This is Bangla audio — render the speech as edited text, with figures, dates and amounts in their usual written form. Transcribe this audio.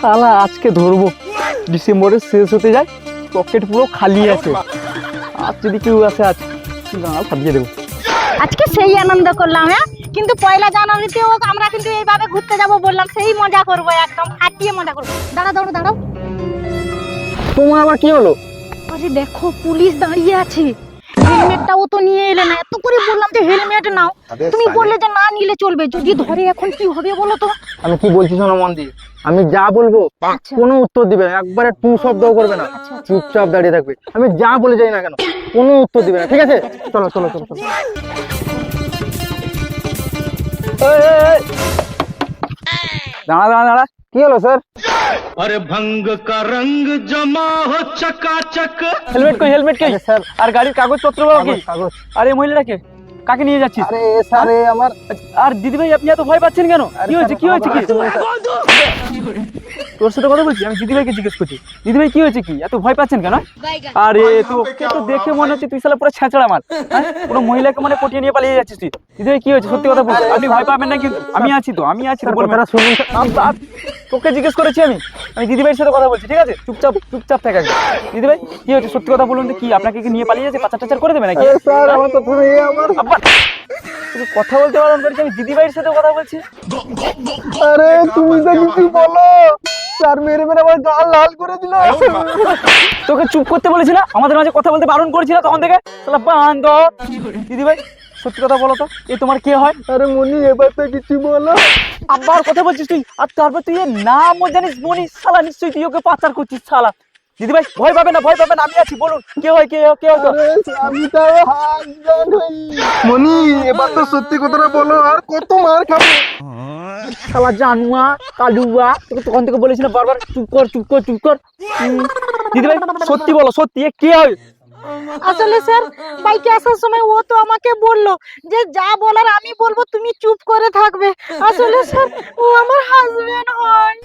শালা আজকে ধরবো, ডিসেম্বরের শেষ হতে যায়, পকেট পুরো খালি আছে। আর যদি কেউ আসে আজ গাঁ ফাটিয়ে দেবো। আজকে সেই আনন্দ করলাম, হ্যাঁ, কিন্তু পয়লা জানুয়ারিতেও আমরা কিন্তু এইভাবে ঘুরতে যাব বললাম, সেই মজা করবো, একদম ফাটিয়ে মজা করবো। দাঁড়াও দাঁড়াও দাঁড়াও, তোমার আবার কি হলো? আরে দেখো পুলিশ দাঁড়িয়ে আছে, হেলমেটটাও তো নিয়ে এলে না। এত করে বললাম যে হেলমেট নাও, তুমি বললে যে না নিলে চলবে। যদি ধরে এখন কি হবে বলো তো? আমি কি বলছি শোনো মন দিয়ে, আমি যা বলবো কোনো উত্তর দিবে না, একবারে টু শব্দও করবে না, চুপচাপ দাঁড়িয়ে থাকবে। আমি যা বলে যাই না কেন কোনো উত্তর দিবে না, ঠিক আছে? চলো চলো চলো চলো। দাঁড়া দাঁড়া দাঁড়া, কি হলো স্যার? अरे भंग का रंग जमा हो चकाचक। হেলমেট কই, হেলমেট কই স্যার? আর গাড়ির কাগজপত্র বাবা কি? কাগজ। আরে মহিলাটাকে কাকে নিয়ে যাচ্ছিস? আরে স্যার আমার। আর দিদি ভাই আপনি এত ভয় পাচ্ছেন কেন? কি হয়েছে কি হয়েছে কি? তোর সাথে কথা বলছি, আমি দিদি ভাইকে জিজ্ঞেস করছি। দিদি ভাই কি হয়েছে কি, এত ভয় পাচ্ছেন কেন? আরে তোকে তো দেখে মনে হচ্ছে তুই শালা পুরো ছেঁচড়া মাল, হ্যাঁ? পুরো মহিলাকে মানে পটিয়ে নিয়ে পালিয়ে যাচ্ছিস তুই। দিদি ভাই কি হয়েছে সত্যি কথা বল, আপনি ভয় পাবেন না কিন্তু, আমি আছি তো, আমি আছি তো, বলবেন। তোকে জিজ্ঞেস করেছি আমি, আমি দিদি ভাইয়ের সাথে কথা বলছি, ঠিক আছে? চুপচাপ চুপচাপ থাক একদম। দিদি ভাই কি হয়েছে সত্যি কথা বলুন তো, কি আপনাকে কি নিয়ে পালিয়ে যাচ্ছে, পাচার টাচার করে দেবে নাকি? স্যার আমার তো পুরো আমার আব্বা তুমি কথা বলতে বারণ করেছি, আমি দিদি ভাইয়ের সাথে কথা বলছি। আরে তুমি তো কিছু বলো, স্যার মেরে মেরে আমার গাল লাল করে দিল। তোকে চুপ করতে বলেছি না, আমাদের মাঝে কথা বলতে বারণ করেছিল তখন থেকে, শালা বান্দ। দিদি ভাই সত্যি কথা বলো তো, এ তোমার কে হয়? আরে মনি এবার তো কিছু বলো। আবার কথা বলছিস তুই, আর তারপর তুই এর নামও জানিস মনি, শালা নিশ্চয়ই তুই ওকে পাচার করছিস শালা। দিদি ভাই ভয় পাবেন না, ভয় পাবেন না, আমি আছি, বলুন কে হয় কে কে হয়? আমি তো হাজবেন্ড হই। মনি এবার তো সত্যি কথাটা বলো, আর কত মার খাবো? শালা জানুয়া কালুয়া, তোকে তখন থেকে বলেছি না বারবার চুপ কর চুপ কর চুপ কর। দিদি ভাই সত্যি বলো, সত্যি এ কে হয়? আসলে স্যার বাইকে আসার সময় ও তো আমাকে বললো যে যা বলার আমি বলবো, তুমি চুপ করে থাকবে। আসলে স্যার ও আমার হাজবেন্ড হয়।